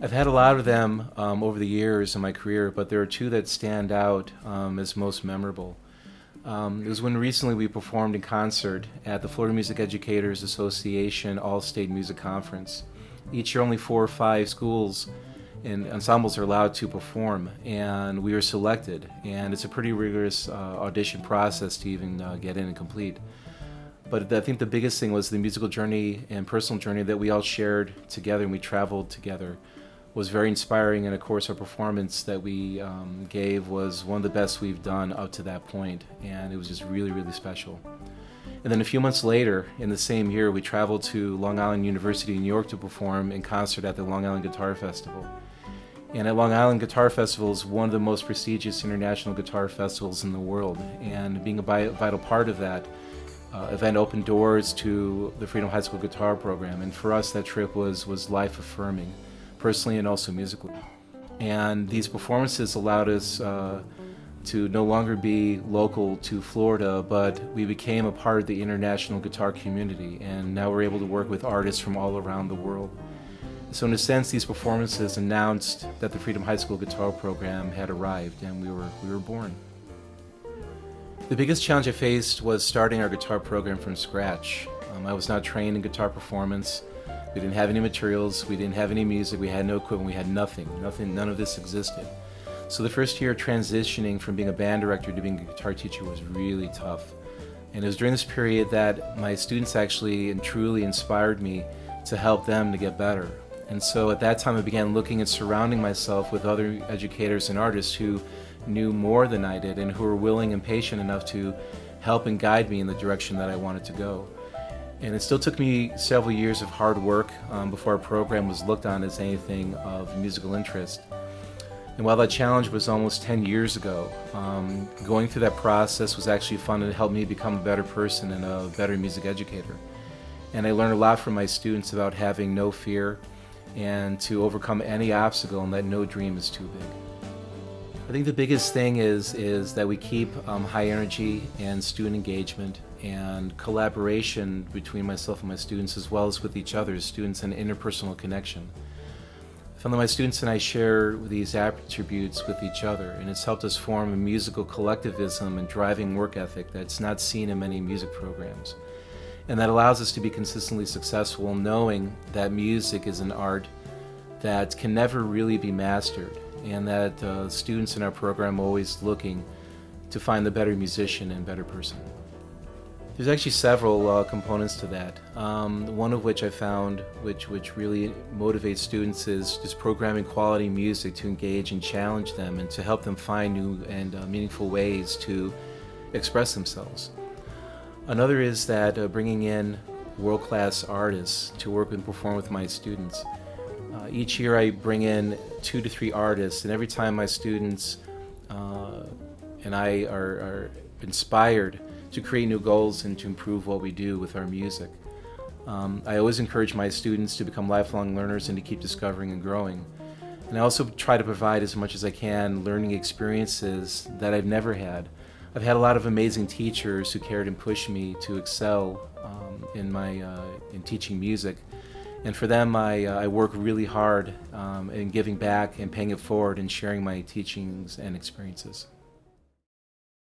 I've had a lot of them over the years in my career, but there are two that stand out as most memorable. It was when recently we performed in concert at the Florida Music Educators Association All-State Music Conference. Each year only 4 or 5 schools and ensembles are allowed to perform, and we were selected. And it's a pretty rigorous audition process to even get in and complete. But I think the biggest thing was the musical journey and personal journey that we all shared together, and we traveled together was very inspiring. And of course our performance that we gave was one of the best we've done up to that point, and it was just really, really special. And then a few months later in the same year, we traveled to Long Island University in New York to perform in concert at the Long Island Guitar Festival. And at Long Island Guitar Festival is one of the most prestigious international guitar festivals in the world, and being a vital part of that event opened doors to the Freedom High School Guitar Program. And for us that trip was life affirming, personally and also musically. And these performances allowed us to no longer be local to Florida, but we became a part of the international guitar community, and now we're able to work with artists from all around the world. So in a sense, these performances announced that the Freedom High School Guitar Program had arrived, and we were born. The biggest challenge I faced was starting our guitar program from scratch. I was not trained in guitar performance. We didn't have any materials, we didn't have any music, we had no equipment, we had nothing, none of this existed. So the first year transitioning from being a band director to being a guitar teacher was really tough. And it was during this period that my students actually and truly inspired me to help them to get better. And so at that time I began looking and surrounding myself with other educators and artists who knew more than I did and who were willing and patient enough to help and guide me in the direction that I wanted to go. And it still took me several years of hard work before our program was looked on as anything of musical interest. And while that challenge was almost 10 years ago, going through that process was actually fun and it helped me become a better person and a better music educator. And I learned a lot from my students about having no fear and to overcome any obstacle, and that no dream is too big. I think the biggest thing is that we keep high energy and student engagement and collaboration between myself and my students, as well as with each other, students, and interpersonal connection. I found that my students and I share these attributes with each other, and it's helped us form a musical collectivism and driving work ethic that's not seen in many music programs. And that allows us to be consistently successful, knowing that music is an art that can never really be mastered, and that students in our program are always looking to find the better musician and better person. There's actually several components to that. One of which I found, which really motivates students, is just programming quality music to engage and challenge them and to help them find new and meaningful ways to express themselves. Another is that bringing in world-class artists to work and perform with my students. Each year I bring in 2 to 3 artists, and every time my students and I are inspired to create new goals and to improve what we do with our music. I always encourage my students to become lifelong learners and to keep discovering and growing. And I also try to provide as much as I can learning experiences that I've never had. I've had a lot of amazing teachers who cared and pushed me to excel in teaching music. And for them, I work really hard in giving back and paying it forward and sharing my teachings and experiences.